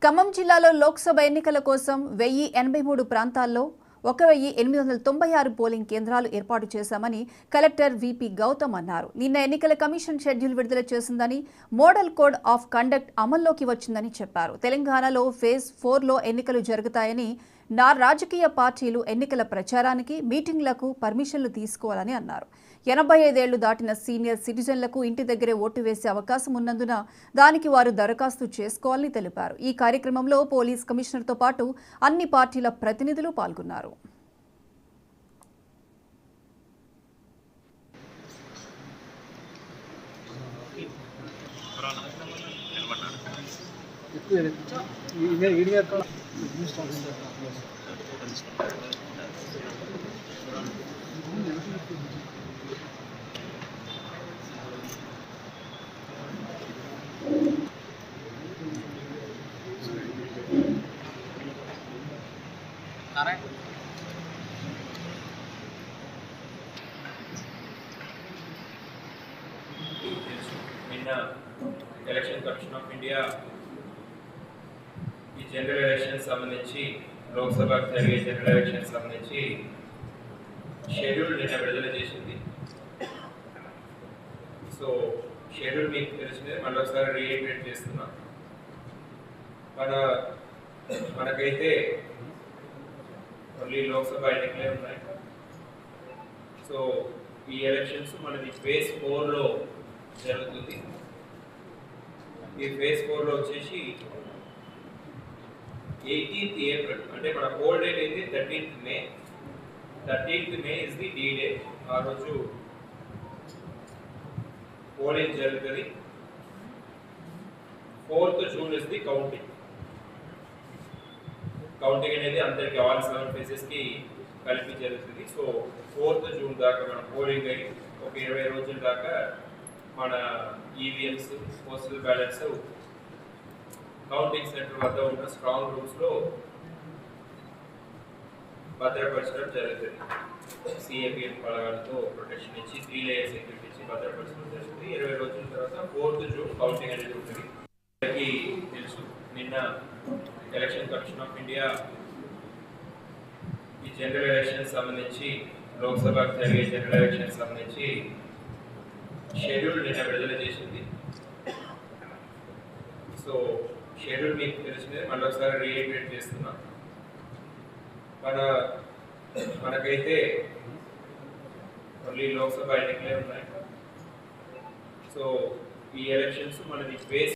ఖమ్మం జిల్లాలో లోక్సభ ఎన్నికల కోసం 1083 ప్రాంతాల్లో 1896 పోలింగ్ కేంద్రాలు ఏర్పాటు చేశామని కలెక్టర్ విపి గౌతమ్ అన్నారు. నిన్న ఎన్నికల కమిషన్ షెడ్యూల్ విడుదల చేసిందని, మోడల్ కోడ్ ఆఫ్ కండక్ట్ అమల్లోకి వచ్చిందని చెప్పారు. తెలంగాణలో ఫేజ్ 4లో ఎన్నికలు జరుగుతాయని, రాజకీయ పార్టీలు ఎన్నికల ప్రచారానికి, మీటింగ్లకు పర్మిషన్లు తీసుకోవాలని అన్నారు. 85 ఏళ్లు దాటిన సీనియర్ సిటిజన్లకు ఇంటి దగ్గరే ఓటు వేసే అవకాశం ఉన్నందున దానికి వారు దరఖాస్తు చేసుకోవాలని తెలిపారు. ఈ కార్యక్రమంలో పోలీస్ కమిషనర్తో పాటు అన్ని పార్టీల ప్రతినిధులు పాల్గొన్నారు. ఎలక్షన్ కమిషన్ ఆఫ్ ఇండియా ఈ జనరల్ ఎలక్షన్ సంబంధించి లోక్సభకు జరిగే జనరల్ ఎలక్షన్ సంబంధించి షెడ్యూల్ నిన్న విడుదల చేసింది. సో షెడ్యూల్ మీకు తెలిసిందే, మళ్ళీ ఒకసారి రీఇటరేట్ చేస్తున్నాం. మనకైతే ఓన్లీ లోక్సభ ఎన్నికలే ఉన్నాయి. సో ఈ ఎలక్షన్స్ మనది ఫేజ్ 4లో జరుగుతుంది. ఈ ఫేజ్ 4లో వచ్చేసి 18th ఏప్రిల్ అంటే మన పోల్ డేట్ అయితే 13th May. 13th May is the D day. ఆ రోజు పోలింగ్ జరుగుతుంది. 4th June is the counting. Counting అనేది అందరికి ఆల్ 7 ఫేజెస్కి కలిపి జరుగుతుంది. సో 4th జూన్ దాకా మన పోలింగ్ అయ్యి ఒక 20 రోజుల దాకా మన EVMs, postal ballots counting centre వద్ద ఉన్న స్ట్రాంగ్ రూమ్స్లో భద్రపరచడం జరుగుతుంది. సిఏపిఎఫ్ బలగాలతో ప్రొటెక్షన్ ఇచ్చి 3 లేయర్ సెక్యూరిటీ ఇచ్చి భద్రపరచడం జరుగుతుంది. 20 రోజుల తర్వాత 4th జూన్ కౌంటింగ్ అనేది ఉంటుంది. అందరికీ తెలుసు, నిన్న ఎలక్షన్ కమిషన్ ఆఫ్ ఇండియా ఈ జనరల్ ఎలక్షన్ సంబంధించి లోక్సభకు జరిగే జనరల్ ఎలక్షన్ సంబంధించి షెడ్యూల్ నిన్న విడుదల చేసింది. సో షెడ్యూల్ మీకు తెలిసిందే, మళ్ళీ ఒకసారి రీఇటరేట్ చేస్తున్నాం. మనకైతే ఓన్లీ లోక్సభ ఎన్నికలే ఉన్నాయి. సో ఈ ఎలక్షన్స్ మనది ఫేజ్